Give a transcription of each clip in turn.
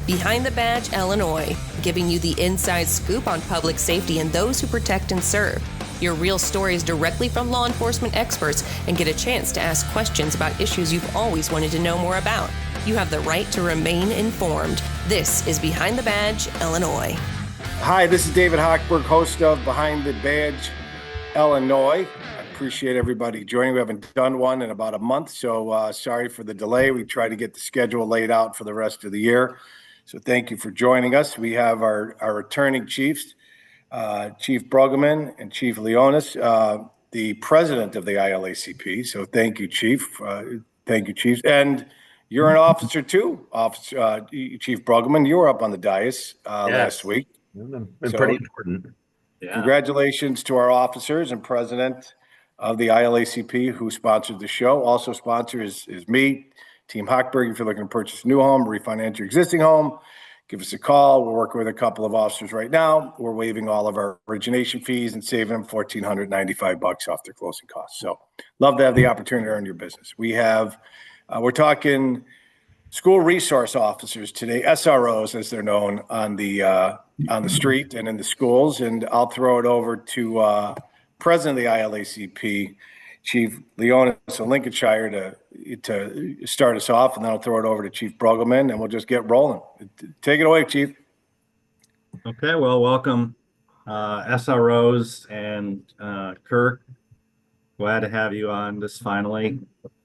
Behind the Badge Illinois, giving you the inside scoop on public safety and those who protect and serve. Your real stories directly from law enforcement experts, and get a chance to ask questions about issues you've always wanted to know more about. You have the right to remain informed. This is Behind the Badge Illinois. Hi, this is David Hochberg, host of Behind the Badge Illinois. I appreciate everybody joining. We haven't done one in about a month, so sorry for the delay. We try to get the schedule laid out for the rest of the year. So thank you for joining us. We have our returning chiefs, Chief Bruggeman and Chief Leonis, the president of the ILACP. So thank you, Chief. Thank you, Chiefs. And you're an officer too, Chief Bruggeman. You were up on the dais last week. Been pretty important. Yeah. Congratulations to our officers and president of the ILACP who sponsored the show. Also sponsors is me, Team Hochberg. If you're looking to purchase a new home, refinance your existing home, give us a call. We're working with a couple of officers right now. We're waiving all of our origination fees and saving them $1,495 off their closing costs. So love to have the opportunity to earn your business. We're talking school resource officers today, SROs as they're known on the street and in the schools. And I'll throw it over to President of the ILACP, Chief Leonis of Lincolnshire, to start us off, and then I'll throw it over to Chief Bruggeman, and we'll just get rolling. Take it away, Chief. Okay, well, welcome, SROs and Kirk. Glad to have you on this finally.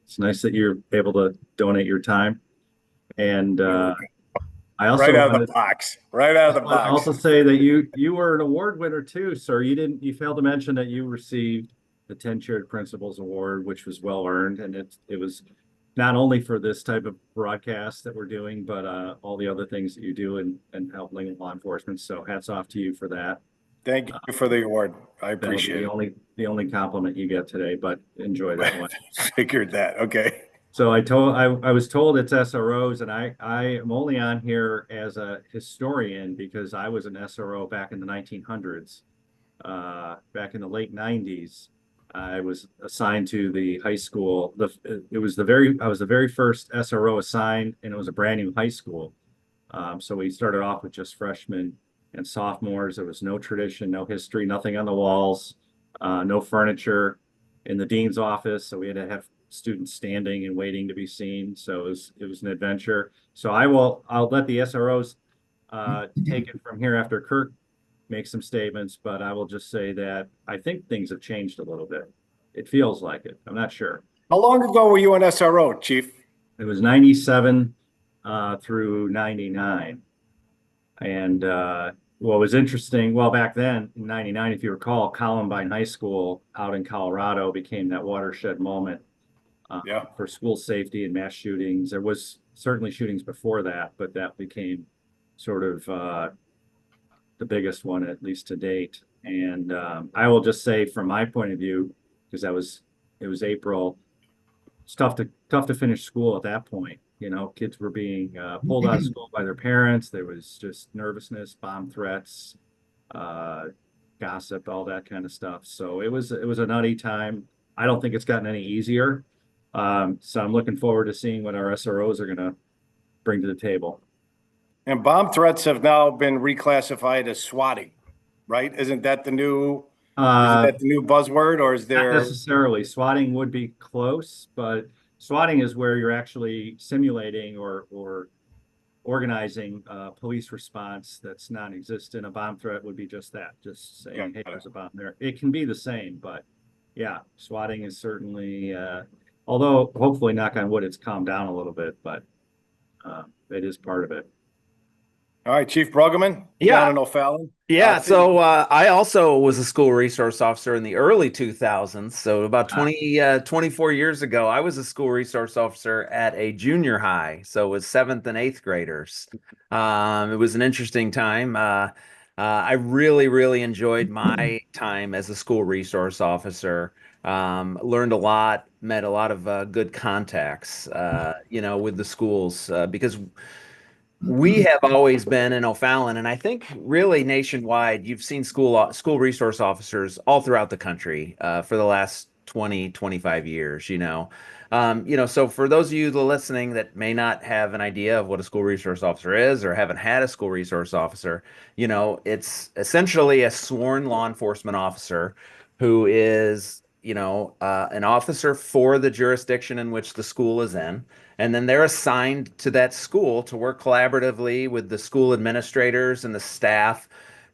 It's nice that you're able to donate your time. And I also right out of the box. I also say that you were an award winner too, sir. You failed to mention that you received the 10 Shared Principles Award, which was well earned, and it was not only for this type of broadcast that we're doing, but all the other things that you do and help law enforcement. So hats off to you for that. Thank you for the award. I appreciate it. The only compliment you get today, but enjoy that one. Figured that. Okay. So I was told it's SROs, and I am only on here as a historian because I was an SRO back in the 1900s. Back in the late 90s, I was assigned to the high school. I was the very first SRO assigned, and it was a brand new high school. So we started off with just freshmen and sophomores. There was no tradition, no history, nothing on the walls, no furniture in the dean's office. So we had to have students standing and waiting to be seen. So it was an adventure. So I'll let the SROs take it from here after Kirk makes some statements, but I will just say that I think things have changed a little bit. It feels like it. I'm not sure. How long ago were you an SRO, Chief? It was 97 through 99. And what was interesting, well, back then in 99, if you recall, Columbine High School out in Colorado became that watershed moment for school safety and mass shootings. There was certainly shootings before that, but that became sort of the biggest one, at least to date. And I will just say from my point of view, because it was April, it's tough to finish school at that point. You know, kids were being pulled out of school by their parents. There was just nervousness, bomb threats, gossip, all that kind of stuff. So it was a nutty time. I don't think it's gotten any easier. So I'm looking forward to seeing what our SROs are going to bring to the table. And bomb threats have now been reclassified as swatting, right? Isn't that the new buzzword, or is there? Not necessarily. Swatting would be close, but swatting is where you're actually simulating or organizing police response that's non-existent. A bomb threat would be just that, just saying, hey, there's a bomb there. It can be the same, but yeah, swatting is certainly, although hopefully, knock on wood, it's calmed down a little bit, but it is part of it. All right, Chief Bruggeman. Yeah. O'Fallon. Yeah. So I also was a school resource officer in the early 2000s. So about 24 years ago, I was a school resource officer at a junior high. So it was 7th and 8th graders. It was an interesting time. I really, really enjoyed my time as a school resource officer. Learned a lot, met a lot of good contacts, with the schools because we have always been in O'Fallon, and I think really nationwide, you've seen school resource officers all throughout the country for the last 20, 25 years, so for those of you that are listening that may not have an idea of what a school resource officer is or haven't had a school resource officer, it's essentially a sworn law enforcement officer who is, an officer for the jurisdiction in which the school is in. And then they're assigned to that school to work collaboratively with the school administrators and the staff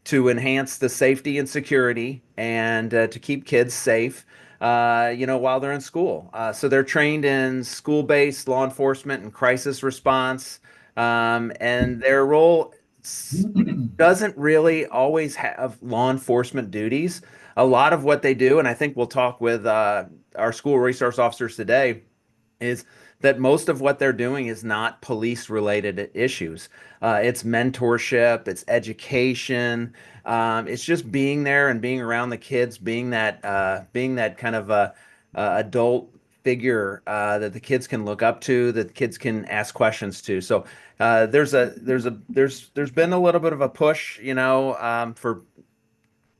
to enhance the safety and security and to keep kids safe, while they're in school. So they're trained in school-based law enforcement and crisis response, and their role doesn't really always have law enforcement duties. A lot of what they do, and I think we'll talk with our school resource officers today, is that most of what they're doing is not police related issues. It's mentorship, it's education, it's just being there and being around the kids, being that kind of adult figure that the kids can look up to, that the kids can ask questions to. So there's been a little bit of a push, for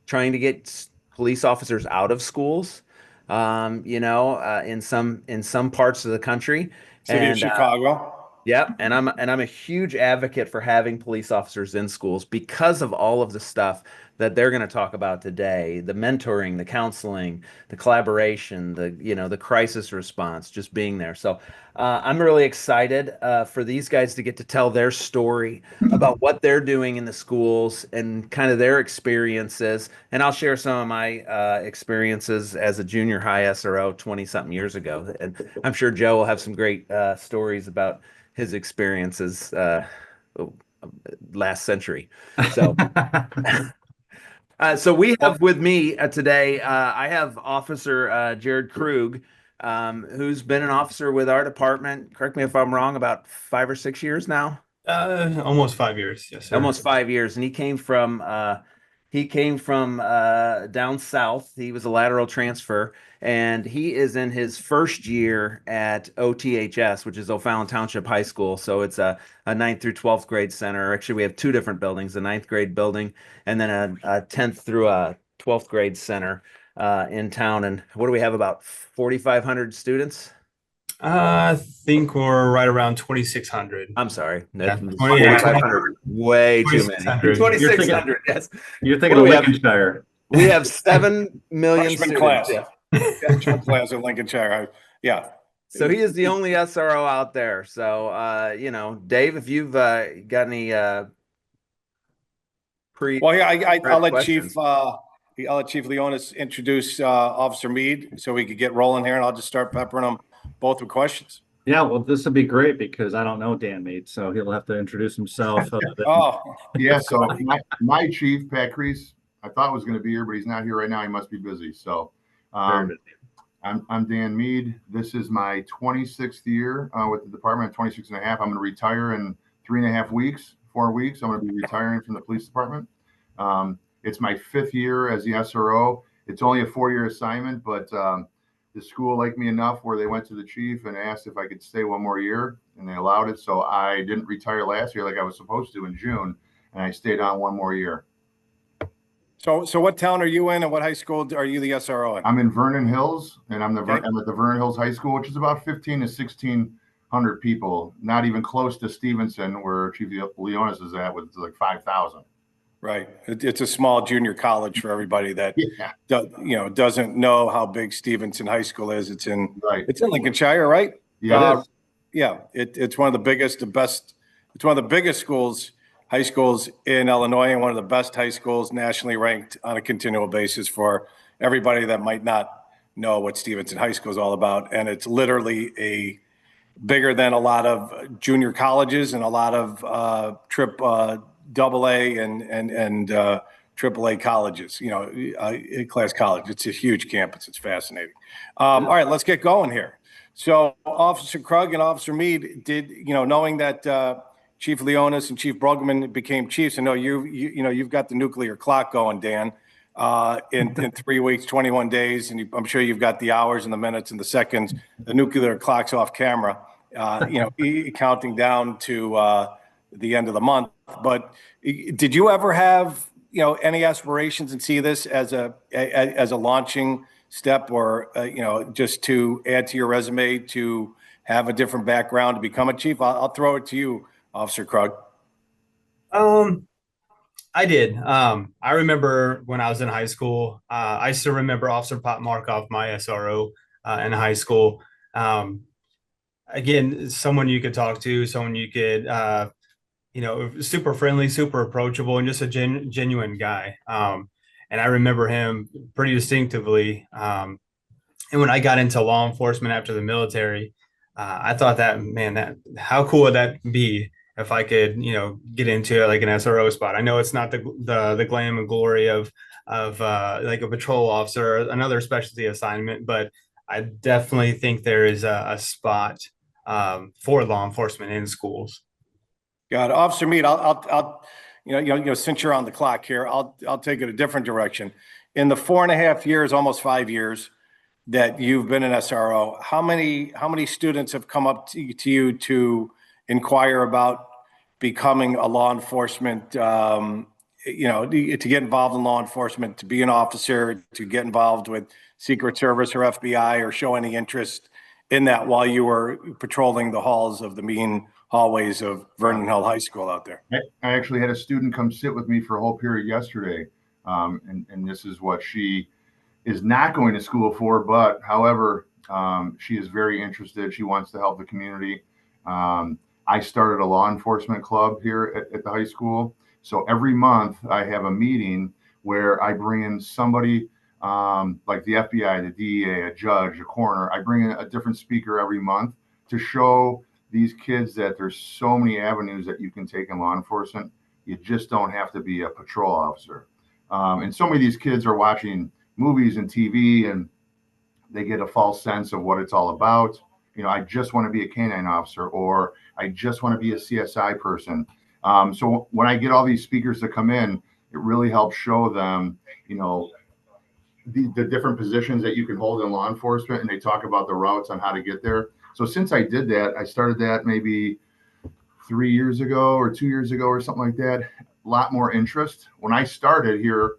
trying to get police officers out of schools, in some parts of the country. City of Chicago. Yeah, and I'm a huge advocate for having police officers in schools because of all of the stuff that they're going to talk about today, the mentoring, the counseling, the collaboration, the crisis response, just being there. So I'm really excited for these guys to get to tell their story about what they're doing in the schools and kind of their experiences. And I'll share some of my experiences as a junior high SRO 20-something years ago. And I'm sure Joe will have some great stories about his experiences last century. So so we have with me today, I have Officer Jared Krug, who's been an officer with our department, correct me if I'm wrong, about 5 or 6 years now? Almost 5 years, yes, sir. Almost 5 years. And he came from down south. He was a lateral transfer, and he is in his first year at OTHS, which is O'Fallon Township High School. So it's a 9th through 12th grade center. Actually, we have two different buildings, a 9th grade building and then a 10th through a 12th grade center in town. And what do we have, about 4,500 students? I think we're right around 2,600. I'm sorry. Yeah, 2,500. Way too many. 2,600, yes. You're thinking of Lincolnshire. We have 7 million Freshman students. class. Yeah. Freshman class in Lincolnshire. Yeah. So he is the only SRO out there. So, Dave, if you've got any Well, yeah, I'll let Chief Leonis introduce Officer Mead so we could get rolling here, and I'll just start peppering them both with questions. Yeah, well, this would be great because I don't know Dan Mead, so he'll have to introduce himself. Yeah. So my chief, Pat Crease, I thought was going to be here, but he's not here right now. He must be busy. So I'm Dan Mead. This is my 26th year with the department, 26 and a half. I'm going to retire in 3.5 weeks, 4 weeks. I'm going to be retiring from the police department. It's my 5th year as the SRO. It's only a 4-year assignment, but the school liked me enough where they went to the chief and asked if I could stay 1 more year, and they allowed it. So I didn't retire last year like I was supposed to in June, and I stayed on 1 more year. So what town are you in, and what high school are you the SRO in? I'm in Vernon Hills, and I'm at the Vernon Hills High School, which is about 15 to 1,600 people, not even close to Stevenson, where Chief Leonis is at, with like 5,000. Right. It's a small junior college for everybody that doesn't know how big Stevenson High School is. It's in Lincolnshire, right? Yeah. It's one of the biggest, it's one of the biggest high schools in Illinois, and one of the best high schools nationally ranked on a continual basis for everybody that might not know what Stevenson High School is all about. And it's literally bigger than a lot of junior colleges and a lot of AA and AAA colleges, A-class college. It's a huge campus. It's fascinating. All right, let's get going here. So Officer Krug and Officer Mead knowing that Chief Leonis and Chief Brugman became chiefs. I know you've got the nuclear clock going, Dan, in 3 weeks, 21 days. And I'm sure you've got the hours and the minutes and the seconds. The nuclear clock's off camera, counting down to the end of the month. But did you ever have any aspirations and see this as a launching step or, just to add to your resume to have a different background to become a chief? I'll throw it to you, Officer Krug. I did. I remember when I was in high school, I still remember Officer Pop Markov, my SRO in high school. Again, someone you could talk to, someone you could, super friendly, super approachable, and just a genuine guy. And I remember him pretty distinctively. And when I got into law enforcement after the military, I thought that how cool would that be if I could, get into like an SRO spot. I know it's not the glam and glory of like a patrol officer or another specialty assignment, but I definitely think there is a spot for law enforcement in schools. Got it. Officer Meade, I'll since you're on the clock here, I'll take it a different direction. In the 4.5 years, almost 5 years that you've been an SRO, how many students have come up to you to inquire about becoming a law enforcement, to get involved in law enforcement, to be an officer, to get involved with Secret Service or FBI, or show any interest in that while you were patrolling the halls of the mean hallways of Vernon Hill High School out there? I actually had a student come sit with me for a whole period yesterday. And this is what she is not going to school for, but however, she is very interested. She wants to help the community. I started a law enforcement club here at the high school. So every month I have a meeting where I bring in somebody like the FBI, the DEA, a judge, a coroner. I bring in a different speaker every month to show these kids that there's so many avenues that you can take in law enforcement. You just don't have to be a patrol officer. And so many of these kids are watching movies and TV, and they get a false sense of what it's all about. I just want to be a canine officer, or I just want to be a CSI person. So when I get all these speakers to come in, it really helps show them, the different positions that you can hold in law enforcement, and they talk about the routes on how to get there. So since I did that, I started that maybe 3 years ago or 2 years ago or something like that, a lot more interest. When I started here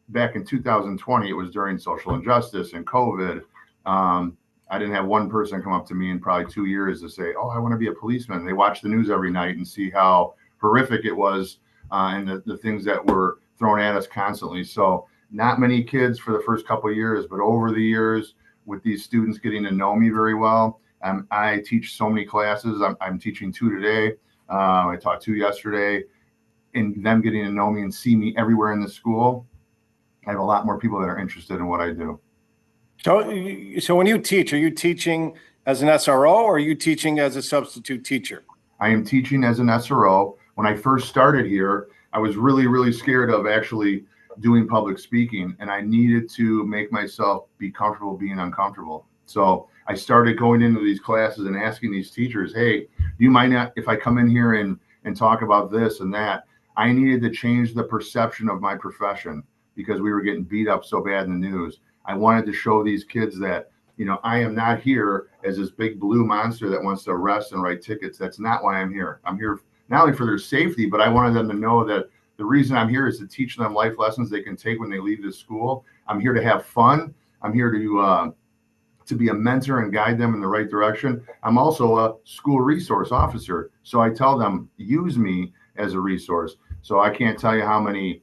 back in 2020, it was during social injustice and COVID. I didn't have one person come up to me in probably 2 years to say, oh, I want to be a policeman. They watch the news every night and see how horrific it was and the things that were thrown at us constantly. So not many kids for the first couple of years, but over the years with these students getting to know me very well. I teach so many classes. I'm teaching 2 today. I taught 2 yesterday, and them getting to know me and see me everywhere in the school. I have a lot more people that are interested in what I do. So when you teach, are you teaching as an SRO, or are you teaching as a substitute teacher? I am teaching as an SRO. When I first started here, I was really, really scared of actually doing public speaking, and I needed to make myself be comfortable being uncomfortable. So I started going into these classes and asking these teachers, hey, do you mind if I come in here and talk about this and that? I needed to change the perception of my profession because we were getting beat up so bad in the news. I wanted to show these kids that, I am not here as this big blue monster that wants to arrest and write tickets. That's not why I'm here. I'm here not only for their safety, but I wanted them to know that the reason I'm here is to teach them life lessons they can take when they leave this school. I'm here to have fun. I'm here to be a mentor and guide them in the right direction. I'm also a school resource officer. So I tell them, use me as a resource. So I can't tell you how many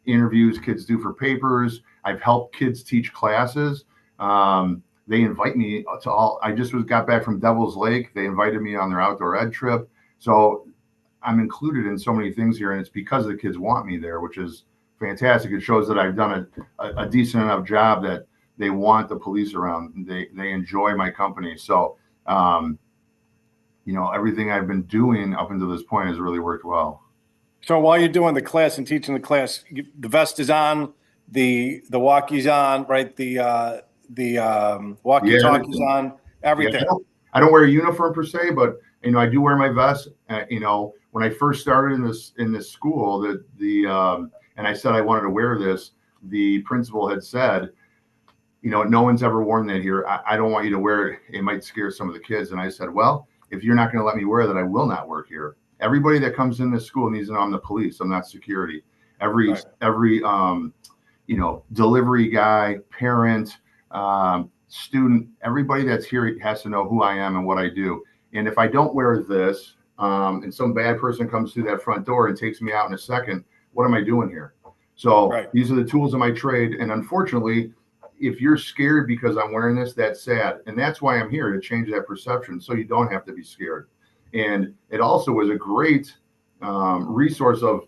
interviews kids do for papers. I've helped kids teach classes. They invite me to I just got back from Devil's Lake. They invited me on their outdoor ed trip. So I'm included in so many things here, and it's because the kids want me there, which is fantastic. It shows that I've done a decent enough job that they want the police around. They enjoy my company. So, everything I've been doing up until this point has really worked well. So while you're doing the class and teaching the class, the vest is on, the walkie's on, right? The walkie-talkie's on, everything. Yeah, I don't wear a uniform per se, but I do wear my vest. When I first started in this school, and I said I wanted to wear this, the principal had said, no one's ever worn that here. I don't want you to wear it. It might scare some of the kids. And I said, well, if you're not going to let me wear that, I will not work here. Everybody that comes in this school needs to know I'm the police. I'm not security. Every delivery guy, parent, student, everybody that's here has to know who I am and what I do. And if I don't wear this, and some bad person comes through that front door and takes me out in a second, what am I doing here? So these are the tools of my trade. And unfortunately, if you're scared because I'm wearing this, that's sad. And that's why I'm here, to change that perception so you don't have to be scared. And it also was a great resource of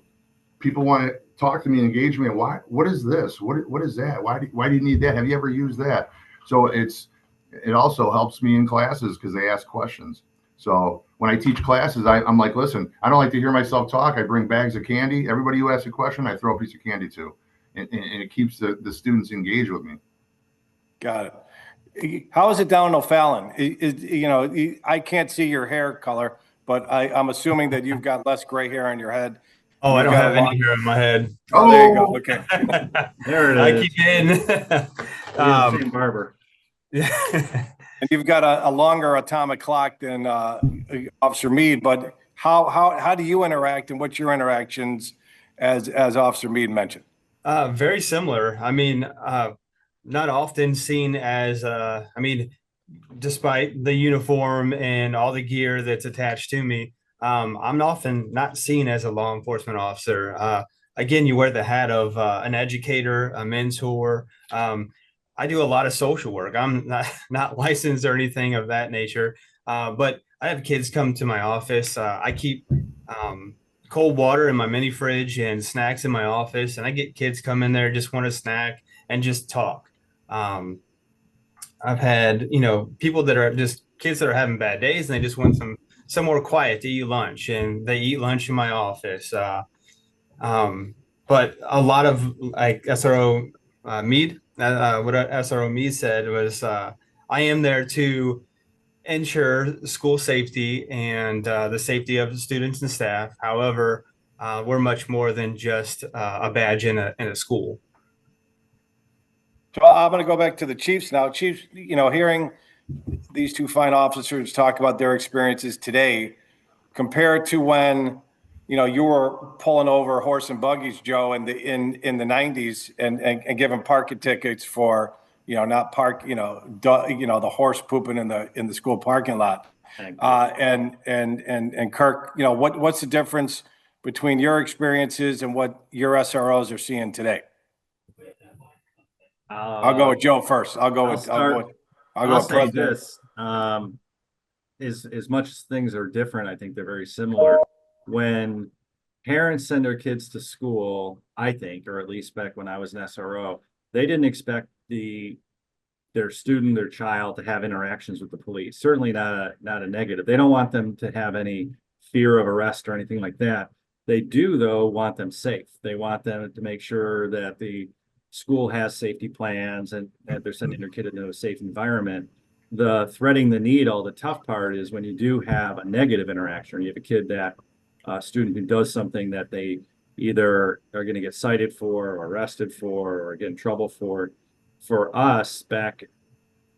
people want to talk to me and engage me. And what is this? What is that? Why do you need that? Have you ever used that? So it also helps me in classes because they ask questions. So when I teach classes, I'm like, listen, I don't like to hear myself talk. I bring bags of candy. Everybody who asks a question, I throw a piece of candy to, and it keeps the students engaged with me. Got it. How is it down in O'Fallon? I can't see your hair color, but I'm assuming that you've got less gray hair on your head. Oh, I don't have any hair on my head. Oh, there you go. Okay. There it is. I keep it in. Same barber. Yeah. And you've got a longer atomic clock than Officer Meade, but how do you interact, and what's your interactions as Officer Meade mentioned? Very similar. I mean, not often seen as, despite the uniform and all the gear that's attached to me, I'm often not seen as a law enforcement officer. Again, you wear the hat of an educator, a mentor. I do a lot of social work. I'm not licensed or anything of that nature, but I have kids come to my office. I keep cold water in my mini fridge and snacks in my office, and I get kids come in there, just want a snack and just talk. I've had, people that are just kids that are having bad days and they just want somewhere quiet to eat lunch, and they eat lunch in my office. But a lot of like SRO Meade, what SRO Meade said was, I am there to ensure school safety and the safety of the students and staff. However, we're much more than just a badge in a school. So I'm going to go back to the Chiefs now. Chiefs, hearing these two fine officers talk about their experiences today compared to when, you were pulling over horse and buggies, Joe, in the 90s and giving parking tickets for, not park, the horse pooping in the school parking lot. And Kirk, what's the difference between your experiences and what your SROs are seeing today? I'll go with Joe first. I'll go with President. This. As much as things are different, I think they're very similar. When parents send their kids to school, I think, or at least back when I was an SRO, they didn't expect their student, their child, to have interactions with the police. Certainly not a negative. They don't want them to have any fear of arrest or anything like that. They do, though, want them safe. They want them to make sure that the school has safety plans and that they're sending their kid into a safe environment. The threading the needle, the tough part is when you do have a negative interaction, or you have a kid a student who does something that they either are going to get cited for or arrested for or get in trouble for. For us, back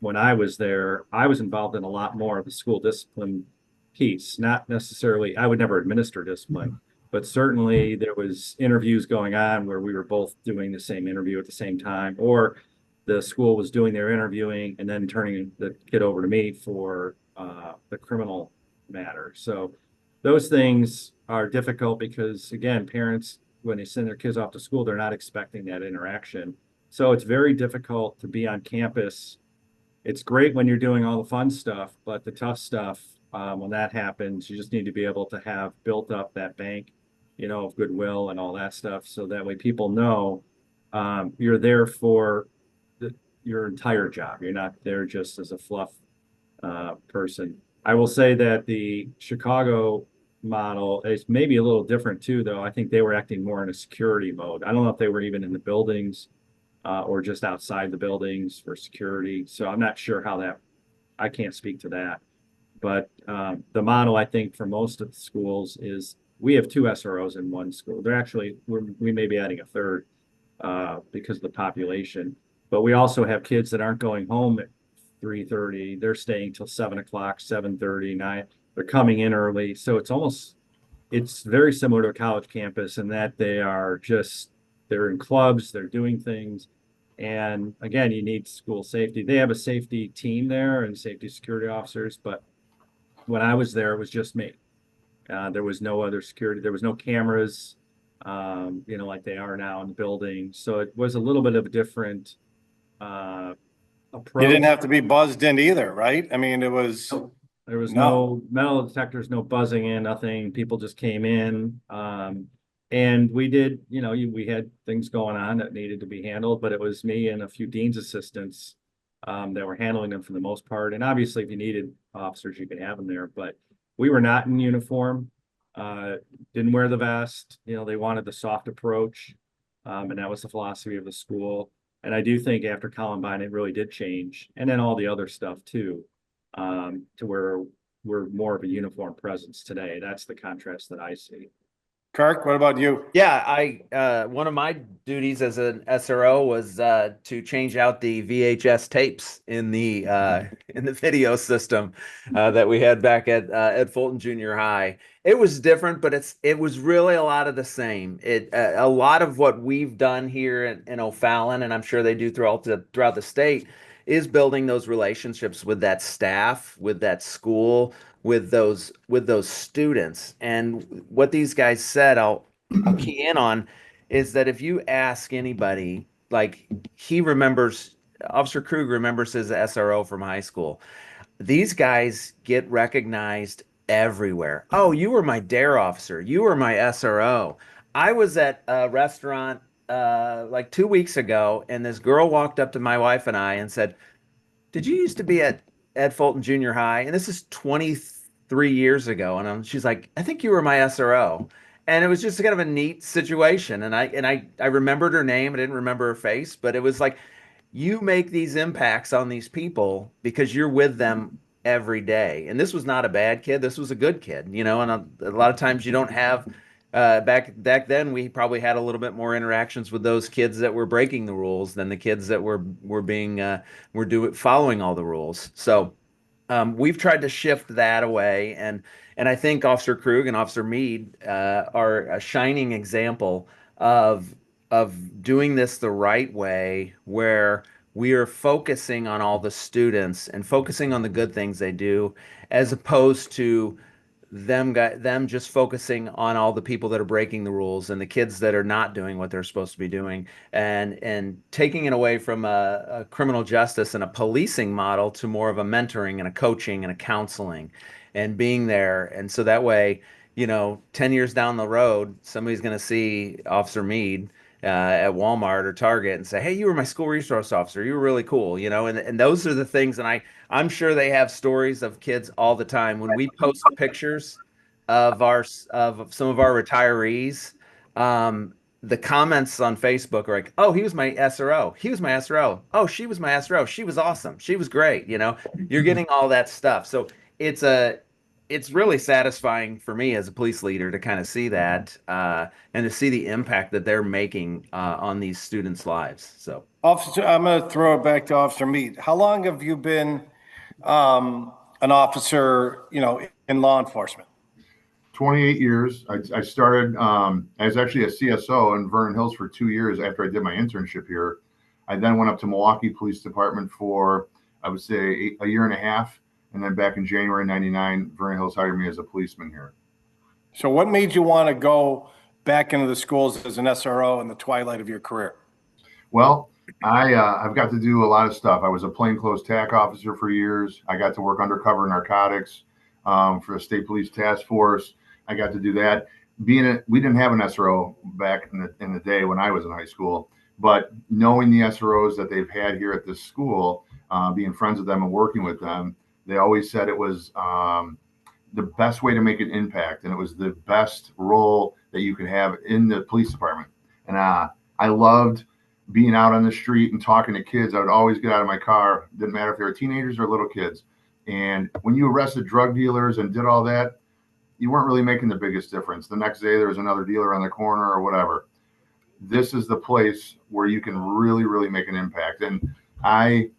when I was there, I was involved in a lot more of the school discipline piece. Not necessarily, I would never administer discipline, but certainly there was interviews going on where we were both doing the same interview at the same time, or the school was doing their interviewing and then turning the kid over to me for the criminal matter. So those things are difficult because, again, parents, when they send their kids off to school, they're not expecting that interaction. So it's very difficult to be on campus. It's great when you're doing all the fun stuff, but the tough stuff, when that happens, you just need to be able to have built up that bank, of goodwill and all that stuff. So that way people know you're there for your entire job. You're not there just as a fluff person. I will say that the Chicago model is maybe a little different too, though. I think they were acting more in a security mode. I don't know if they were even in the buildings or just outside the buildings for security. So I'm not sure how I can't speak to that. But the model, I think, for most of the schools is we have 2 SROs in one school. We may be adding a third because of the population. But we also have kids that aren't going home at 3:30. They're staying till 7 o'clock, 7:30, 9. They're coming in early. So it's very similar to a college campus in that they are just they're in clubs, they're doing things. And again, you need school safety. They have a safety team there and safety security officers, but when I was there, it was just me. There was no other security. There was no cameras, like they are now in the building. So it was a little bit of a different approach. You didn't have to be buzzed in either, right? I mean, there was no metal detectors, no buzzing in, nothing. People just came in. And we did, we had things going on that needed to be handled, but it was me and a few dean's assistants that were handling them for the most part. And obviously, if you needed officers, you could have them there. But we were not in uniform, didn't wear the vest. They wanted the soft approach, and that was the philosophy of the school. And I do think after Columbine, it really did change. And then all the other stuff too, to where we're more of a uniform presence today. That's the contrast that I see. Kirk, what about you? Yeah, one of my duties as an SRO was to change out the VHS tapes in the video system that we had back at Fulton Junior High. It was different, but it was really a lot of the same. A lot of what we've done here in O'Fallon, and I'm sure they do throughout the state, is building those relationships with that staff, with that school, with those students. And what these guys said, I'll key in on, is that if you ask anybody, like Officer Krug remembers his SRO from high school. These guys get recognized everywhere. Oh, you were my DARE officer. You were my SRO. I was at a restaurant like 2 weeks ago, and this girl walked up to my wife and I and said, "Did you used to be at Fulton Junior High?" And this is 23 years ago. And she's like, "I think you were my SRO." And it was just kind of a neat situation. And I remembered her name. I didn't remember her face, but it was like, you make these impacts on these people because you're with them every day. And this was not a bad kid. This was a good kid, and a lot of times you don't have, back then we probably had a little bit more interactions with those kids that were breaking the rules than the kids that were following all the rules. So we've tried to shift that away, and I think Officer Krug and Officer Mead are a shining example of doing this the right way, where we are focusing on all the students and focusing on the good things they do, as opposed to them just focusing on all the people that are breaking the rules and the kids that are not doing what they're supposed to be doing, and taking it away from a criminal justice and a policing model to more of a mentoring and a coaching and a counseling and being there. And so that way, 10 years down the road, somebody's going to see Officer Mead at Walmart or Target and say, "Hey, you were my school resource officer. You were really cool," and those are the things. And I'm sure they have stories of kids all the time. When we post pictures of some of our retirees, the comments on Facebook are like, "Oh, he was my SRO. He was my SRO. Oh, she was my SRO. She was awesome. She was great." You're getting all that stuff. So it's really satisfying for me as a police leader to kind of see that, and to see the impact that they're making on these students' lives. So, Officer, I'm going to throw it back to Officer Mead. How long have you been an officer, in law enforcement? 28 years. I started, I was actually a CSO in Vernon Hills for 2 years after I did my internship here. I then went up to Milwaukee Police Department for, I would say, a year and a half. And then back in January '99, Vernon Hills hired me as a policeman here. So what made you want to go back into the schools as an SRO in the twilight of your career? Well, I've got to do a lot of stuff. I was a plainclothes TAC officer for years. I got to work undercover narcotics for the State Police Task Force. I got to do that. We didn't have an SRO back in the day when I was in high school, but knowing the SROs that they've had here at this school, being friends with them and working with them, they always said it was the best way to make an impact, and it was the best role that you could have in the police department. And I loved being out on the street and talking to kids. I would always get out of my car. Didn't matter if they were teenagers or little kids. And when you arrested drug dealers and did all that, you weren't really making the biggest difference. The next day there was another dealer on the corner or whatever. This is the place where you can really, really make an impact. And I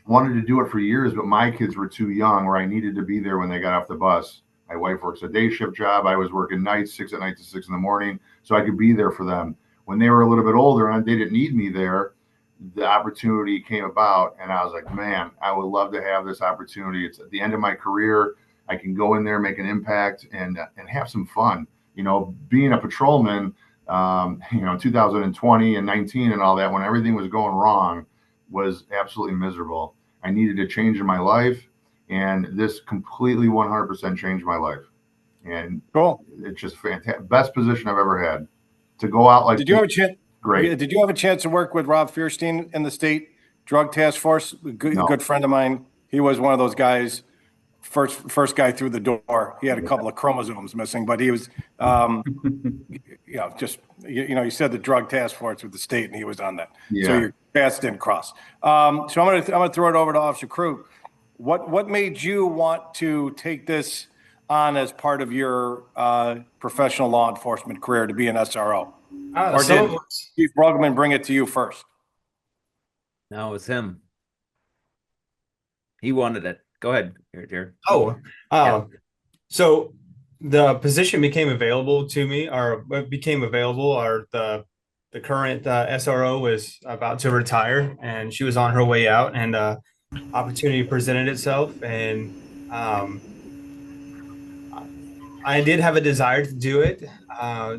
wanted to do it for years, but my kids were too young where I needed to be there when they got off the bus. My wife works a day shift job. I was working nights, 6 at night to 6 in the morning, so I could be there for them. when they were a little bit older and they didn't need me there, the opportunity came about, and I was like, man, I would love to have this opportunity. It's at the end of my career. I can go in there, make an impact, and have some fun. Being a patrolman, 2020 and 19 and all that, when everything was going wrong, was absolutely miserable. I needed a change in my life, and this completely 100% changed my life. And Cool. It's just fantastic. Best position I've ever had to go out like. Did you have a chance? Great. Did you have a chance to work with Rob Fierstein in the state drug task force? No. Good friend of mine. He was one of those guys, first guy through the door. He had a couple of chromosomes missing, but he was, you said the drug task force with the state, and he was on that. Yeah. So your paths didn't cross. So I'm gonna throw it over to Officer Krug. What made you want to take this on as part of your professional law enforcement career, to be an SRO? Or did Chief Brugman bring it to you first? No, it was him. He wanted it. Go ahead, Jared. So the position became available to me, or the current SRO was about to retire, and she was on her way out, and opportunity presented itself, and I did have a desire to do it,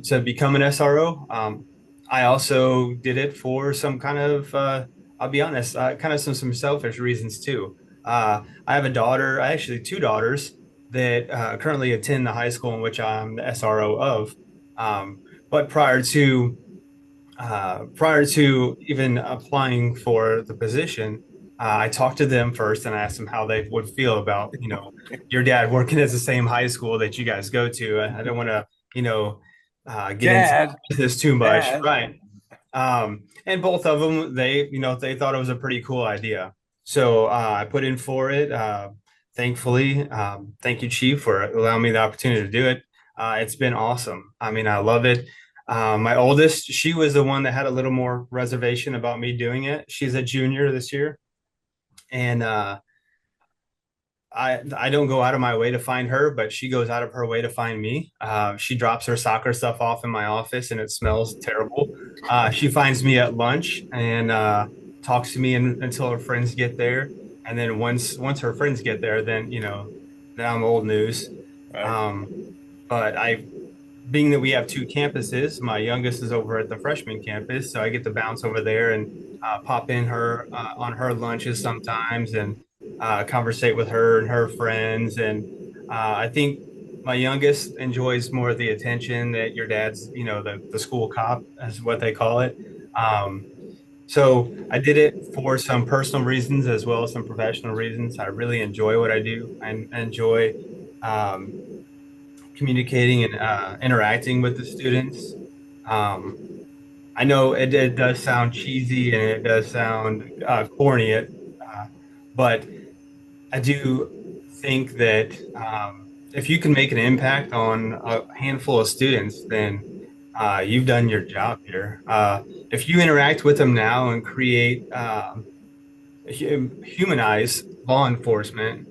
to become an SRO. I also did it for some kind of, I'll be honest, kind of some selfish reasons too. I have a daughter, actually two daughters that currently attend the high school in which I'm the SRO of. But prior to even applying for the position, I talked to them first and asked them how they would feel about, your dad working at the same high school that you guys go to. I don't want to, get into this too much. Dad. Right. And both of them, they thought it was a pretty cool idea. So I put in for it. Thankfully, thank you, Chief, for allowing me the opportunity to do it. It's been awesome. I mean, I love it. My oldest, she was the one that had a little more reservation about me doing it. She's a junior this year. And I don't go out of my way to find her, but she goes out of her way to find me. She drops her soccer stuff off in my office and it smells terrible. She finds me at lunch and talks to me until her friends get there. And then once her friends get there, then, then I'm old news. Right. But being that we have two campuses, my youngest is over at the freshman campus, so I get to bounce over there and pop in on her lunches sometimes and conversate with her and her friends. And I think my youngest enjoys more of the attention that your dad's, the school cop is what they call it. So I did it for some personal reasons as well as some professional reasons. I really enjoy what I do. I enjoy communicating and interacting with the students. I know it does sound cheesy and it does sound corny, but I do think that if you can make an impact on a handful of students, then you've done your job here. If you interact with them now and create humanize law enforcement,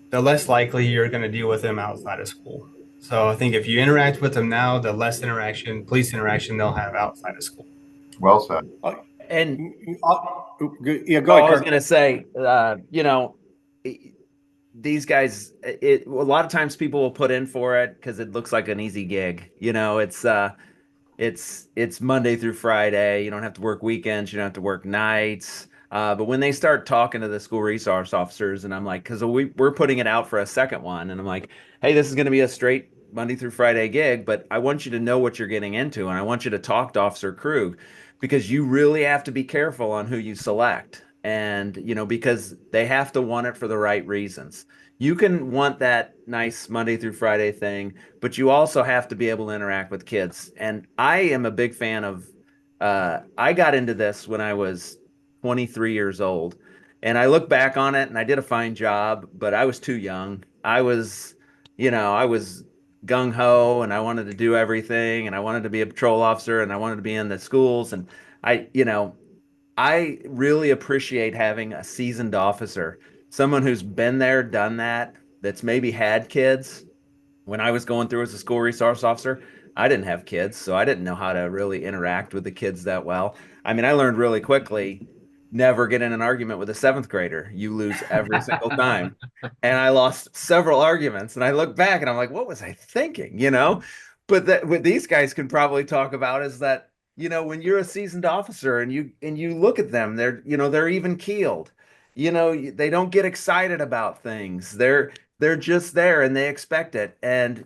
the less likely you're going to deal with them outside of school. So I think if you interact with them now, the less police interaction they'll have outside of school. Well said. And yeah, go ahead. I was going to say, these guys, a lot of times people will put in for it because it looks like an easy gig. It's Monday through Friday. You don't have to work weekends. You don't have to work nights. But when they start talking to the school resource officers, and I'm like, because we're putting it out for a second one, and I'm like, hey, this is going to be a straight Monday through Friday gig, but I want you to know what you're getting into, and I want you to talk to Officer Krug, because you really have to be careful on who you select, and because they have to want it for the right reasons. You can want that nice Monday through Friday thing, but you also have to be able to interact with kids. And I am a big fan of. I got into this when I was 23 years old. And I look back on it and I did a fine job, but I was too young. I was gung ho and I wanted to do everything and I wanted to be a patrol officer and I wanted to be in the schools. And I really appreciate having a seasoned officer, someone who's been there, done that, that's maybe had kids. When I was going through as a school resource officer, I didn't have kids, so I didn't know how to really interact with the kids that well. I mean, I learned really quickly, never get in an argument with a seventh grader. You lose every single time. And I lost several arguments. And I look back and I'm like, what was I thinking? But that what these guys can probably talk about is that, when you're a seasoned officer and you look at them, they're even keeled. They don't get excited about things. They're just there and they expect it. And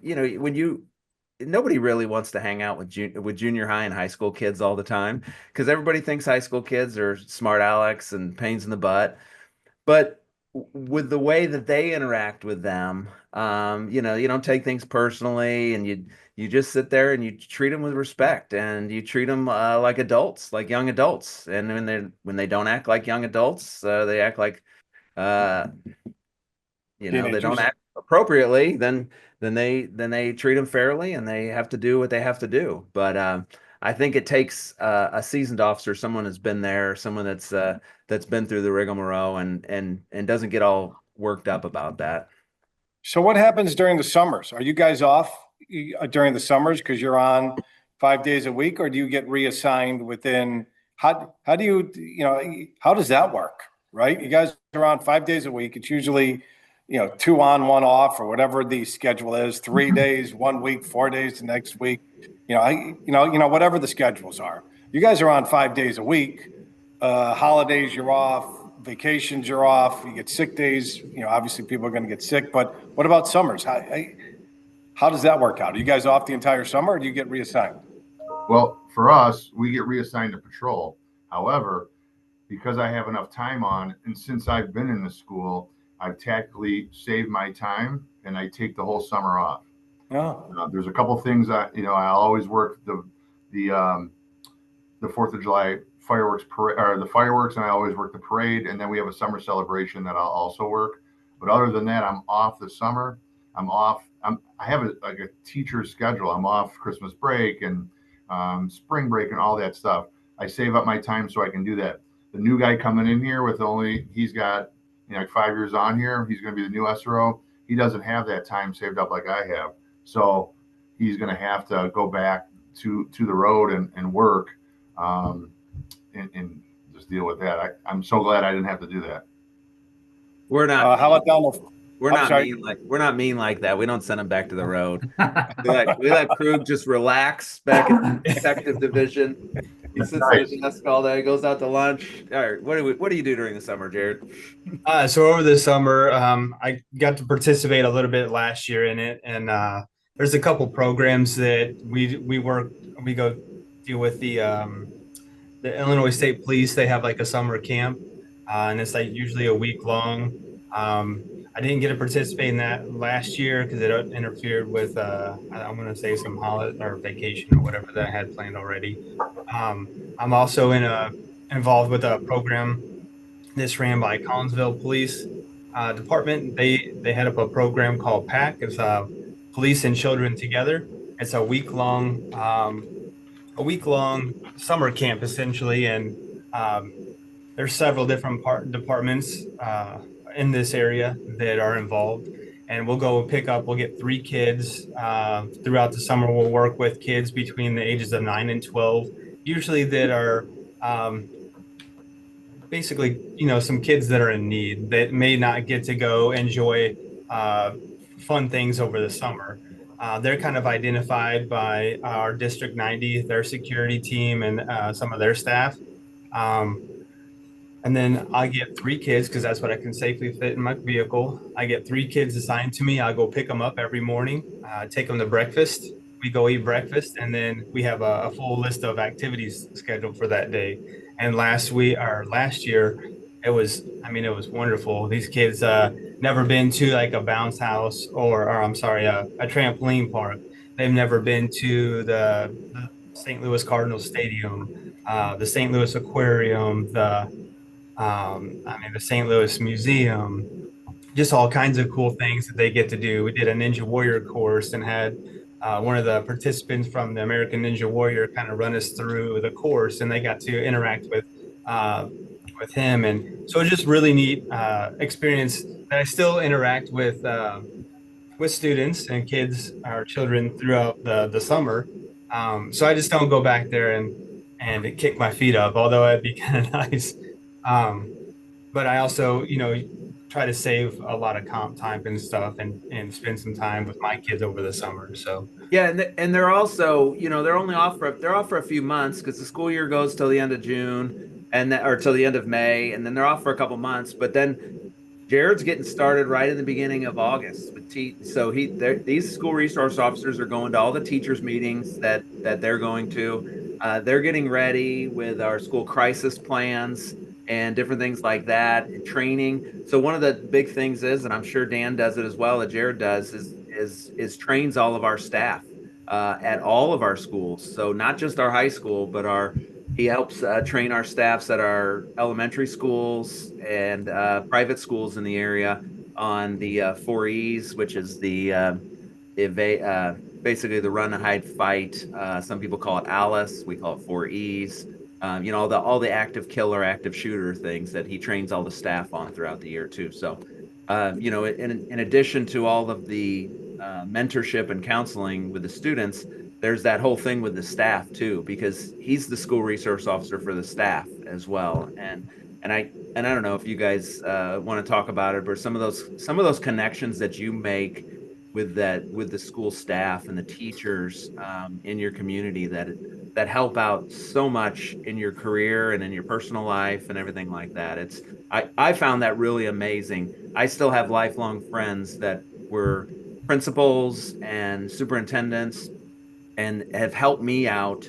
nobody really wants to hang out with junior high and high school kids all the time, because everybody thinks high school kids are smart Alex and pains in the butt. But with the way that they interact with them, you don't take things personally, and you just sit there and you treat them with respect, and you treat them like adults, like young adults. And when they don't act like young adults, they act like uh, they don't act appropriately, then they treat them fairly, and they have to do what they have to do. But I think it takes a seasoned officer, someone that's been there, someone that's been through the rigmarole, and doesn't get all worked up about that. So what happens during the summers? Are you guys off during the summers because you're on 5 days a week, or do you get reassigned within? How do how does that work? Right, you guys are on 5 days a week. It's usually 2 on, 1 off, or whatever the schedule is. 3 days, 1 week, 4 days the next week. Whatever the schedules are. You guys are on 5 days a week. Holidays you're off, vacations you're off. You get sick days. Obviously people are going to get sick. But what about summers? How does that work out? Are you guys off the entire summer, or do you get reassigned? Well, for us, we get reassigned to patrol. However, because I have enough time on, and since I've been in the school, I've tactically saved my time and I take the whole summer off. Oh. There's a couple things I always work the 4th of July fireworks parade, or the fireworks, and I always work the parade. And then we have a summer celebration that I'll also work. But other than that, I'm off the summer. I'm off. I have a teacher's schedule. I'm off Christmas break and spring break and all that stuff. I save up my time so I can do that. The new guy coming in here he's got 5 years on here. He's going to be the new SRO. He doesn't have that time saved up like I have. So he's going to have to go back to the road and work and just deal with that. I'm so glad I didn't have to do that. We're not. How about down the? We're not mean like that. We don't send them back to the road. we let Krug just relax back in detective division. He sits at his desk all day, goes out to lunch. All right, what do you do during the summer, Jared? So over the summer, I got to participate a little bit last year in it, and there's a couple programs that we go deal with the Illinois State Police. They have like a summer camp, and it's like usually a week long. I didn't get to participate in that last year because it interfered with I'm going to say some holiday or vacation or whatever that I had planned already. I'm also involved with a program that's ran by Collinsville Police Department. They had up a program called PAC. It's Police and Children Together. It's a week long summer camp essentially, and there's several different departments in this area that are involved, and we'll get 3 kids throughout the summer. We'll work with kids between the ages of 9 and 12, usually that are basically some kids that are in need that may not get to go enjoy fun things over the summer. They're kind of identified by our District 90, their security team, and some of their staff. And then I get 3 kids because that's what I can safely fit in my vehicle. I get 3 kids assigned to me. I go pick them up every morning, take them to breakfast. We go eat breakfast, and then we have a full list of activities scheduled for that day. And last year, it was wonderful. These kids never been to like a bounce house or a trampoline park. They've never been to the St. Louis Cardinals Stadium, the St. Louis Aquarium, the St. Louis Museum, just all kinds of cool things that they get to do. We did a Ninja Warrior course and had one of the participants from the American Ninja Warrior kind of run us through the course, and they got to interact with him. And so it's just really neat experience that I still interact with students and kids, our children, throughout the summer. So I just don't go back there and kick my feet up, although it'd be kind of nice. Um, but I also, try to save a lot of comp time and stuff and spend some time with my kids over the summer. So Yeah, and they're also, they're off for a few months because the school year goes till the end of June or till the end of May, and then they're off for a couple months. But then Jared's getting started right in the beginning of August with so these school resource officers are going to all the teachers meetings that they're going to. They're getting ready with our school crisis plans and different things like that and training. So one of the big things is, and I'm sure Dan does it as well, that Jared does, is trains all of our staff at all of our schools. So not just our high school, but he helps train our staffs at our elementary schools and private schools in the area on the 4Es, which is basically the run, hide, fight. Some people call it Alice. We call it 4Es. All the active killer, active shooter things that he trains all the staff on throughout the year too. So, in addition to all of the mentorship and counseling with the students, there's that whole thing with the staff too, because he's the school resource officer for the staff as well. And I don't know if you guys want to talk about it, but some of those connections that you make with the school staff and the teachers in your community that help out so much in your career and in your personal life and everything like that. I found that really amazing. I still have lifelong friends that were principals and superintendents and have helped me out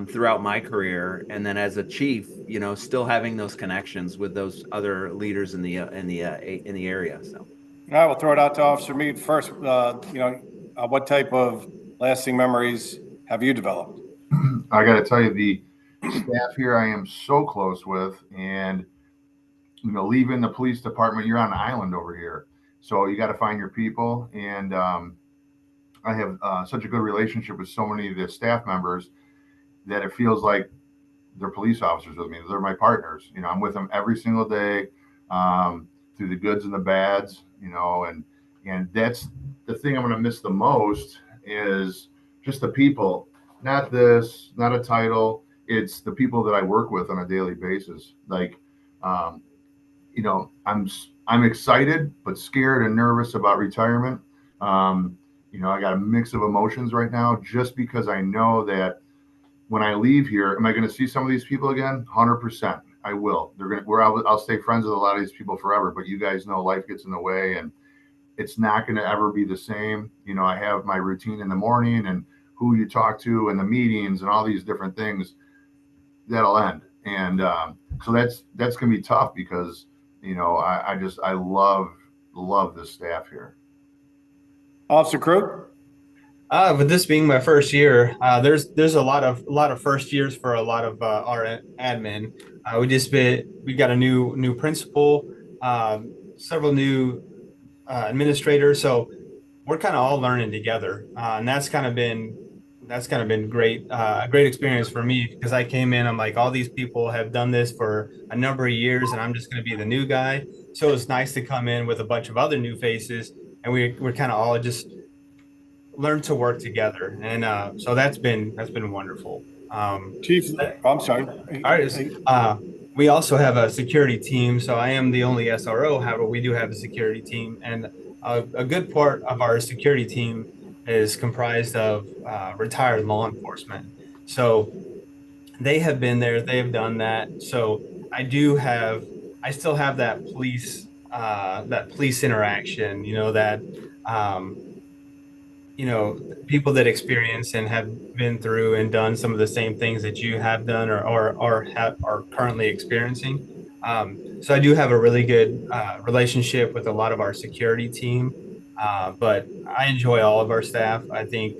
throughout my career. And then as a chief, still having those connections with those other leaders in the area. So, All right, we'll throw it out to Officer Mead first. What type of lasting memories have you developed? I got to tell you, the staff here I am so close with, and leaving the police department, you're on an island over here, so you got to find your people. And I have such a good relationship with so many of the staff members that it feels like they're police officers with me. They're my partners. I'm with them every single day, through the goods and the bads. And that's the thing I'm going to miss the most is just the people. Not a title. It's the people that I work with on a daily basis. Like, I'm excited but scared and nervous about retirement. I got a mix of emotions right now, just because I know that when I leave here, am I going to see some of these people again? 100%. I will. I'll stay friends with a lot of these people forever. But you guys know life gets in the way, and it's not going to ever be the same. I have my routine in the morning and who you talk to and the meetings and all these different things that'll end. And so that's going to be tough because, I love the staff here. Officer Krug? With this being my first year, there's a lot of first years for a lot of our admin. We got a new principal, several new administrators, so we're kind of all learning together, and that's kind of been great, a great experience for me, because I came in, I'm like, all these people have done this for a number of years, and I'm just going to be the new guy. So it's nice to come in with a bunch of other new faces, and we're kind of all just learn to work together, and so that's been wonderful. Chief, I'm sorry. All right, we also have a security team, so I am the only SRO. However, we do have a security team, and a good part of our security team is comprised of retired law enforcement. So they have been there, they have done that. So I still have that police interaction, people that experience and have been through and done some of the same things that you have done or are currently experiencing. So I do have a really good relationship with a lot of our security team, but I enjoy all of our staff. I think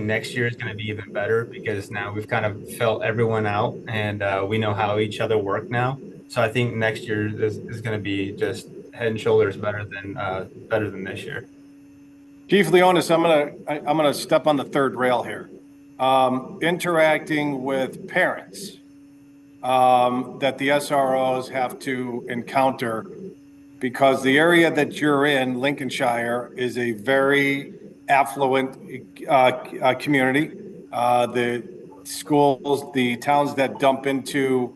next year is going to be even better, because now we've kind of felt everyone out, and we know how each other work now. So I think next year is going to be just head and shoulders better than this year. Chief Leonis, I'm gonna step on the third rail here. Interacting with parents that the SROs have to encounter, because the area that you're in, Lincolnshire, is a very affluent community. the schools, the towns that dump into,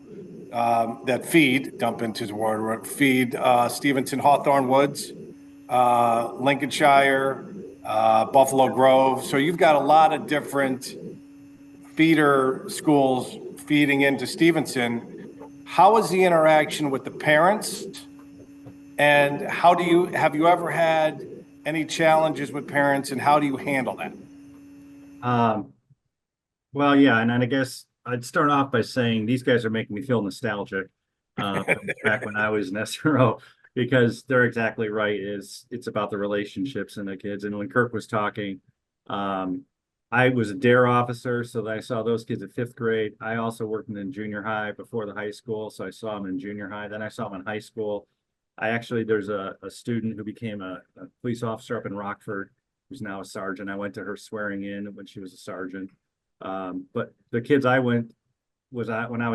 dump into the word, feed Stevenson, Hawthorne Woods, Lincolnshire, Buffalo Grove. So you've got a lot of different feeder schools feeding into Stevenson. How is the interaction with the parents? And have you ever had any challenges with parents, and how do you handle that? Um, well, yeah, and then I guess I'd start off by saying these guys are making me feel nostalgic back when I was an SRO, because they're exactly right. It's about the relationships and the kids. And when Kirk was talking, I was a DARE officer, so that I saw those kids at 5th grade. I also worked in junior high before the high school, so I saw them in junior high. Then I saw them in high school. There's a student who became a police officer up in Rockford, who's now a sergeant. I went to her swearing in when she was a sergeant. But the kids when I was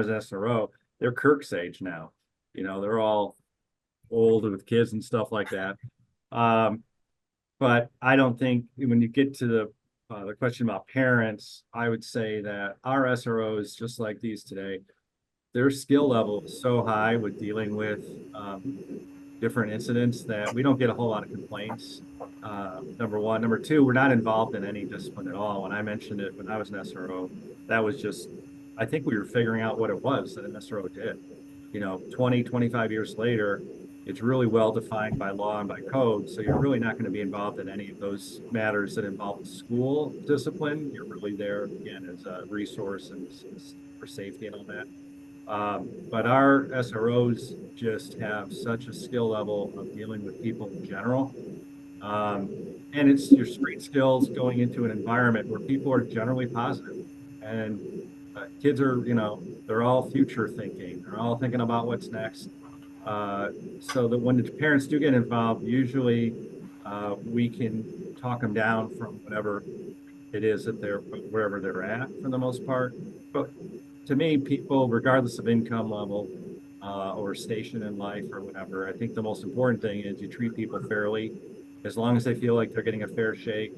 SRO, they're Kirk's age now. They're all old with kids and stuff like that. But I don't think when you get to the question about parents, I would say that our SROs, just like these today, their skill level is so high with dealing with different incidents that we don't get a whole lot of complaints. Number one. Number two, we're not involved in any discipline at all. When I mentioned it when I was an SRO, that was just, I think we were figuring out what it was that an SRO did. 20, 25 years later, it's really well defined by law and by code. So you're really not going to be involved in any of those matters that involve school discipline. You're really there, again, as a resource and for safety and all that. But our SROs just have such a skill level of dealing with people in general. And it's your street skills going into an environment where people are generally positive. And kids are, they're all future thinking. They're all thinking about what's next. So that when the parents do get involved, usually we can talk them down from whatever it is that wherever they're at for the most part. But to me, people, regardless of income level or station in life or whatever, I think the most important thing is you treat people fairly, as long as they feel like they're getting a fair shake,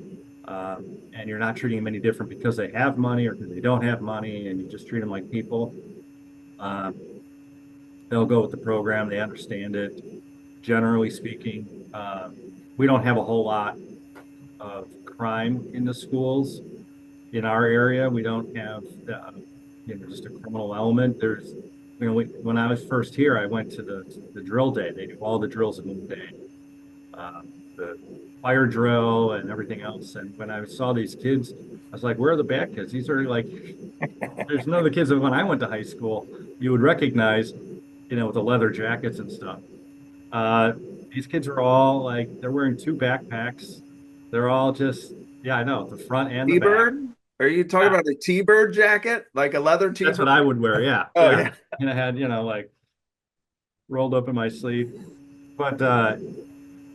and you're not treating them any different because they have money or because they don't have money, and you just treat them like people. They'll go with the program. They understand it. Generally speaking, we don't have a whole lot of crime in the schools. In our area, we don't have just a criminal element. There's, when I was first here, I went to the drill day. They do all the drills in one day, the fire drill and everything else. And when I saw these kids, I was like, where are the bad kids? These are like, there's none of the kids that when I went to high school, you would recognize, with the leather jackets and stuff. These kids are all like, they're wearing 2 backpacks. They're all just, yeah, I know, the front and the back. T-bird? Are you talking about a T-bird jacket? Like a leather T-bird? That's what I would wear, yeah. Oh, yeah. And I had, like rolled up in my sleeve. But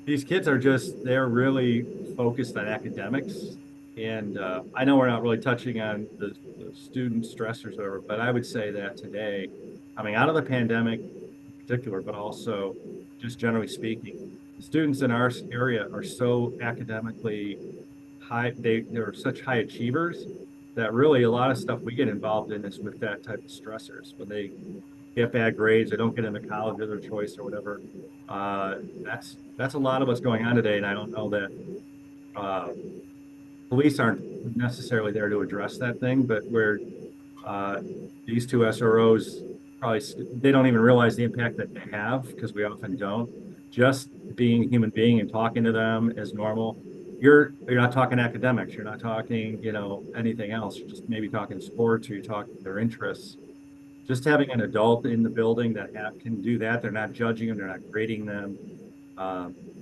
these kids are they're really focused on academics. And I know we're not really touching on the student stressors or whatever, but I would say that today, coming out of the pandemic in particular, but also just generally speaking, the students in our area are so academically high, they're such high achievers that really a lot of stuff we get involved in is with that type of stressors. When they get bad grades, they don't get into college of their choice or whatever. That's a lot of what's going on today, and I don't know that police aren't necessarily there to address that thing, but where these 2 SROs probably, they don't even realize the impact that they have, because we often don't. Just being a human being and talking to them as normal. You're not talking academics. You're not talking, anything else. You're just maybe talking sports, or you're talking their interests. Just having an adult in the building that can do that. They're not judging them. They're not grading them.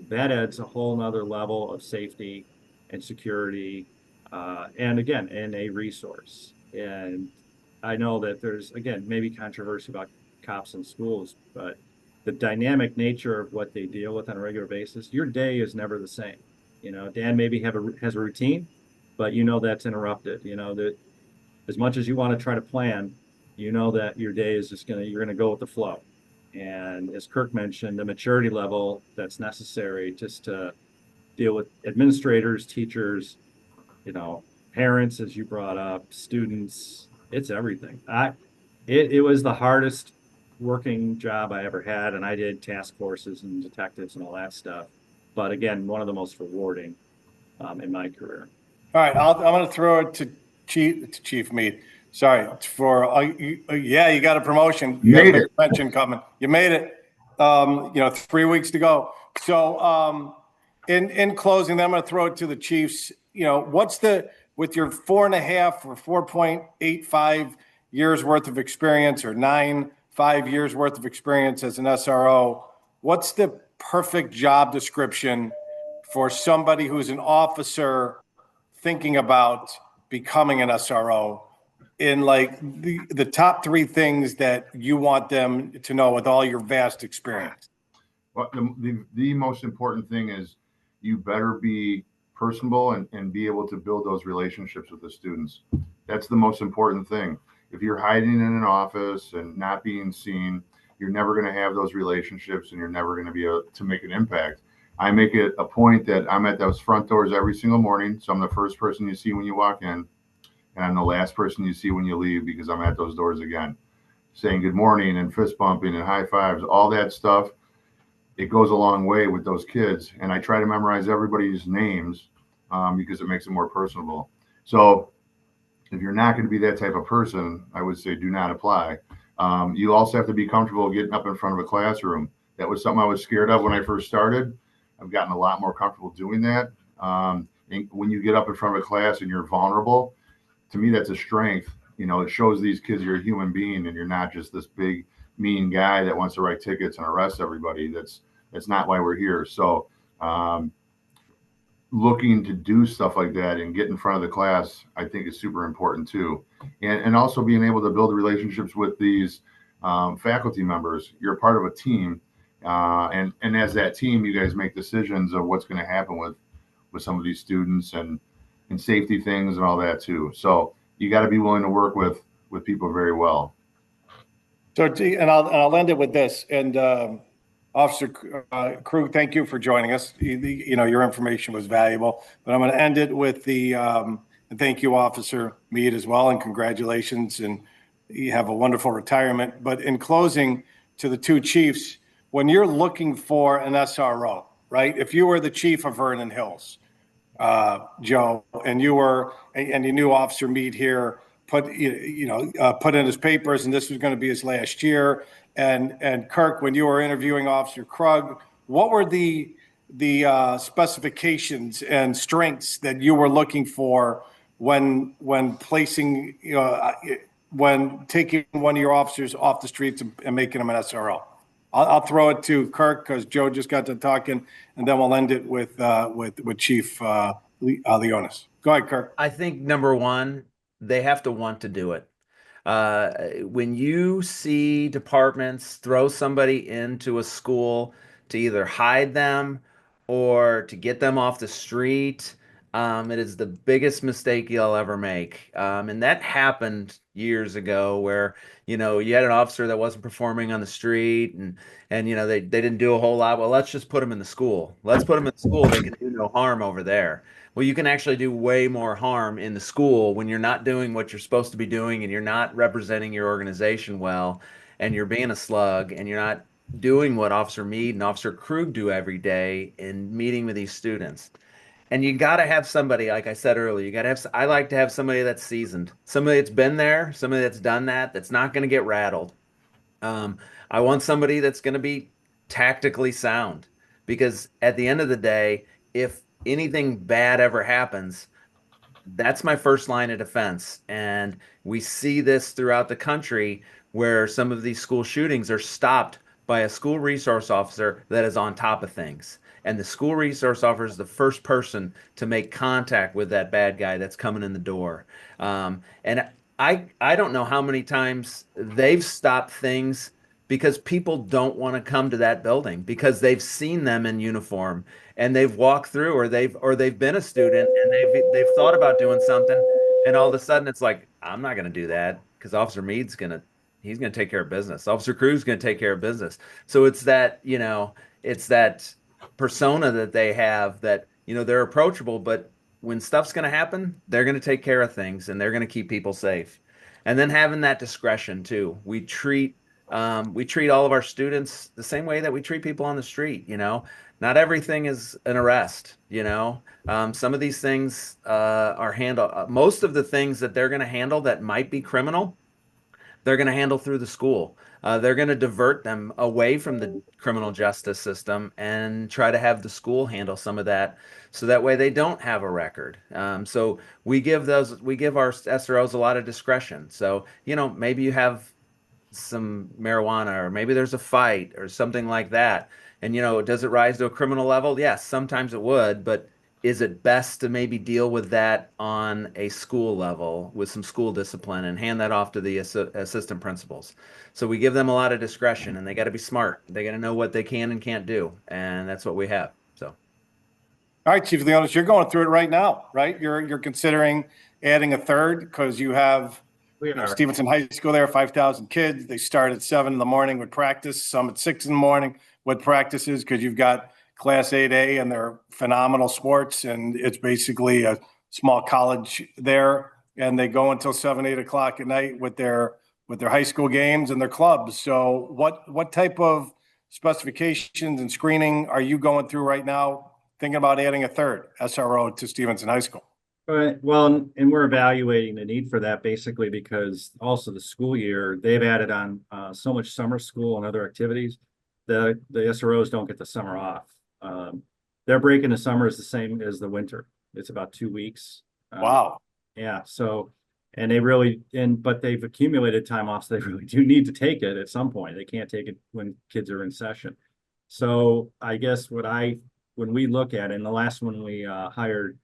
That adds a whole nother level of safety and security, and again, and a resource. And I know that there's, again, maybe controversy about cops in schools, but the dynamic nature of what they deal with on a regular basis, your day is never the same. Dan maybe has a routine, but that's interrupted. That as much as you want to try to plan, that your day is you're gonna go with the flow. And as Kirk mentioned, the maturity level that's necessary just to deal with administrators, teachers, parents, as you brought up, students, it's everything. It was the hardest working job I ever had, and I did task forces and detectives and all that stuff. But again, one of the most rewarding in my career. All right, I'm going to throw it to Chief Mead. Sorry for yeah, you got a promotion. You got a big pension coming. You made it. 3 weeks to go. So in closing, I'm going to throw it to the Chiefs. What's with your 4.5 or 4.85 years worth of experience, or 5 years worth of experience as an SRO? What's the perfect job description for somebody who's an officer thinking about becoming an SRO, in like the top 3 things that you want them to know with all your vast experience? Well, the most important thing is you better be personable and be able to build those relationships with the students. That's the most important thing. If you're hiding in an office and not being seen, you're never going to have those relationships, and you're never going to be able to make an impact. I make it a point that I'm at those front doors every single morning. So I'm the first person you see when you walk in, and I'm the last person you see when you leave, because I'm at those doors again, saying good morning and fist bumping and high fives, all that stuff. It goes a long way with those kids. And I try to memorize everybody's names because it makes it more personable. So if you're not going to be that type of person, I would say do not apply. You also have to be comfortable getting up in front of a classroom. That was something I was scared of when I first started. I've gotten a lot more comfortable doing that. And when you get up in front of a class and you're vulnerable, to me, that's a strength. It shows these kids you're a human being, and you're not just this big, mean guy that wants to write tickets and arrest everybody. That's not why we're here. So looking to do stuff like that and get in front of the class, I think, is super important too. And also being able to build relationships with these faculty members. You're a part of a team. And as that team, you guys make decisions of what's going to happen with some of these students and safety things and all that too. So you got to be willing to work with people very well. So, and I'll end it with this. And Officer Krug, thank you for joining us. Your information was valuable. But I'm going to end it with and thank you, Officer Mead, as well, and congratulations. And you have a wonderful retirement. But in closing, to the 2 chiefs, when you're looking for an SRO, right? If you were the chief of Vernon Hills, Joe, and you knew Officer Mead here put in his papers, and this was going to be his last year. And Kirk, when you were interviewing Officer Krug, what were the specifications and strengths that you were looking for when placing, when taking one of your officers off the streets and making them an SRO? I'll throw it to Kirk because Joe just got to talking, and then we'll end it with Chief Leonis. Go ahead, Kirk. I think number one, they have to want to do it. When you see departments throw somebody into a school to either hide them or to get them off the street, it is the biggest mistake you'll ever make. And that happened years ago where, you had an officer that wasn't performing on the street and they didn't do a whole lot. Well, let's just put them in the school. Let's put them in the school. They can do no harm over there. Well, you can actually do way more harm in the school when you're not doing what you're supposed to be doing, and you're not representing your organization well, and you're being a slug, and you're not doing what Officer Mead and Officer Krug do every day in meeting with these students. And you got to have somebody, like I said earlier, I like to have somebody that's seasoned, somebody that's been there, somebody that's done that, that's not going to get rattled. I want somebody that's going to be tactically sound, because at the end of the day, if anything bad ever happens, that's my first line of defense. And we see this throughout the country where some of these school shootings are stopped by a school resource officer that is on top of things. And the school resource officer is the first person to make contact with that bad guy that's coming in the door. And I don't know how many times they've stopped things because people don't want to come to that building because they've seen them in uniform and they've walked through, or they've been a student and they've thought about doing something, and all of a sudden it's like, I'm not going to do that because Officer Mead's he's going to take care of business. Officer Cruz's going to take care of business. So it's that persona that they have that, they're approachable, but when stuff's going to happen, they're going to take care of things and they're going to keep people safe. And then having that discretion too. We treat all of our students the same way that we treat people on the street. Not everything is an arrest. Some of these things are handled. Most of the things that they're going to handle that might be criminal, they're going to handle through the school. They're going to divert them away from the criminal justice system and try to have the school handle some of that, so that way they don't have a record. So we give our SROs a lot of discretion. So maybe you have some marijuana, or maybe there's a fight or something like that, and does it rise to a criminal level? Yes, sometimes it would, but is it best to maybe deal with that on a school level with some school discipline and hand that off to the assistant principals? So we give them a lot of discretion, and they got to be smart. They got to know what they can and can't do, and that's what we have. So, all right, Chief Leonis, you're going through it right now, right? You're considering adding a third because you have Stevenson High School there, 5,000 kids. They start at 7 in the morning with practice, some at 6 in the morning with practices, because you've got Class 8A and they're phenomenal sports, and it's basically a small college there, and they go until 7, 8 o'clock at night with their high school games and their clubs. So what type of specifications and screening are you going through right now, thinking about adding a third SRO to Stevenson High School? Right. Well, and we're evaluating the need for that basically because also the school year, they've added on so much summer school and other activities. The SROs don't get the summer off. Their break in the summer is the same as the winter. It's about 2 weeks. Wow. Yeah. So, and but they've accumulated time off, so they really do need to take it at some point. They can't take it when kids are in session. So I guess when we look at it, and the last one we hired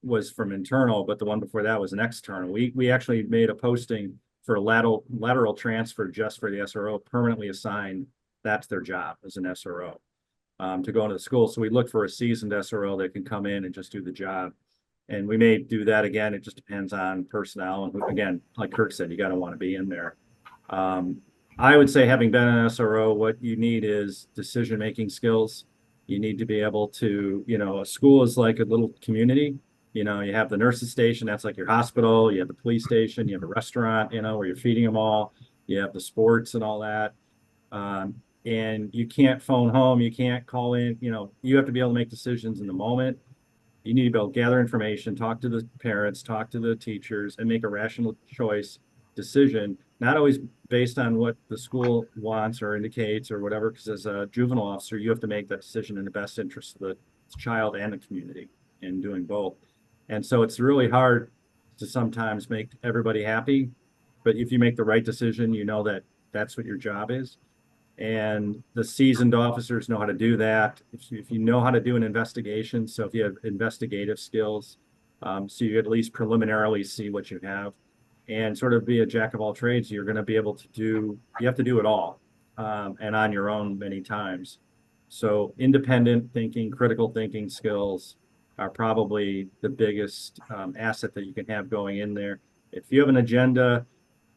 was from internal, but the one before that was an external. We actually made a posting for a lateral transfer just for the SRO, permanently assigned. That's their job as an SRO, to go into the school. So we look for a seasoned SRO that can come in and just do the job. And we may do that again. It just depends on personnel. And again, like Kirk said, you got to want to be in there. I would say, having been an SRO, what you need is decision-making skills. You need to be able to, a school is like a little community. You have the nurses station, that's like your hospital. You have the police station, you have a restaurant, where you're feeding them all. You have the sports and all that. And you can't phone home. You can't call in, you have to be able to make decisions in the moment. You need to be able to gather information, talk to the parents, talk to the teachers, and make a rational decision, not always based on what the school wants or indicates or whatever, because as a juvenile officer, you have to make that decision in the best interest of the child and the community, and doing both. And so it's really hard to sometimes make everybody happy, but if you make the right decision, that that's what your job is. And the seasoned officers know how to do that. If you know how to do an investigation, so if you have investigative skills, so you at least preliminarily see what you have, and sort of be a jack of all trades, you're going to be able to you have to do it all, and on your own many times. So independent thinking, critical thinking skills are probably the biggest asset that you can have going in there. If you have an agenda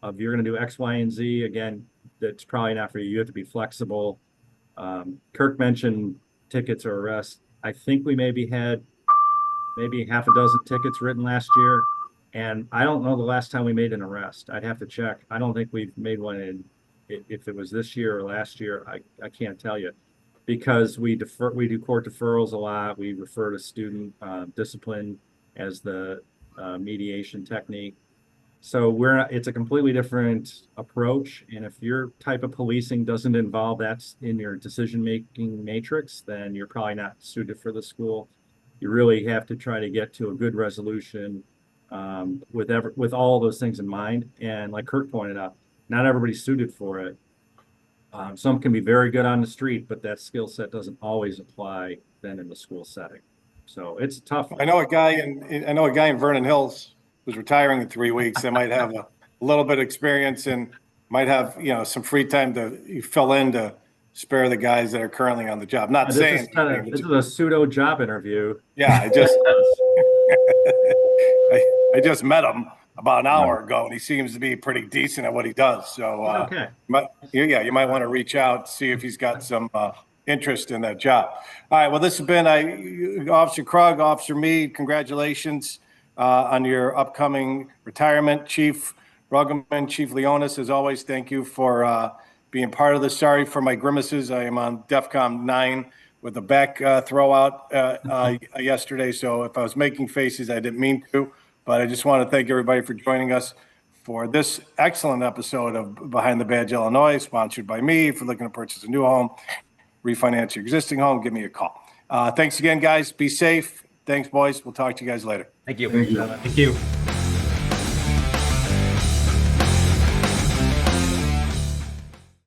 of you're going to do X, Y, and Z, again, that's probably not for you. You have to be flexible. Kirk mentioned tickets or arrests. I think we maybe had half a dozen tickets written last year. And I don't know the last time we made an arrest. I'd have to check. I don't think we've made one if it was this year or last year. I can't tell you, because we do court deferrals a lot. We refer to student discipline as the mediation technique. So it's a completely different approach. And if your type of policing doesn't involve that's in your decision-making matrix, then you're probably not suited for the school. You really have to try to get to a good resolution with all those things in mind. And like Kirk pointed out, not everybody's suited for it. Some can be very good on the street, but that skill set doesn't always apply then in the school setting. So it's tough. I know a guy in Vernon Hills who's retiring in 3 weeks. That might have a little bit of experience and might have some free time to fill in to spare the guys that are currently on the job. Not saying this is a pseudo job interview. Yeah, I just met him about an hour ago, and he seems to be pretty decent at what he does. So, okay, you might want to reach out, see if he's got some interest in that job. All right. Well, this has been Officer Krug, Officer Meade. Congratulations on your upcoming retirement. Chief Ruggeman, Chief Leonis, as always, thank you for being part of this. Sorry for my grimaces. I am on DEFCON 9 with a back throwout yesterday. So if I was making faces, I didn't mean to. But I just want to thank everybody for joining us for this excellent episode of Behind the Badge Illinois, sponsored by me. If you're looking to purchase a new home, refinance your existing home, give me a call. Thanks again, guys. Be safe. Thanks, boys. We'll talk to you guys later. Thank you. Thank you. Thank you.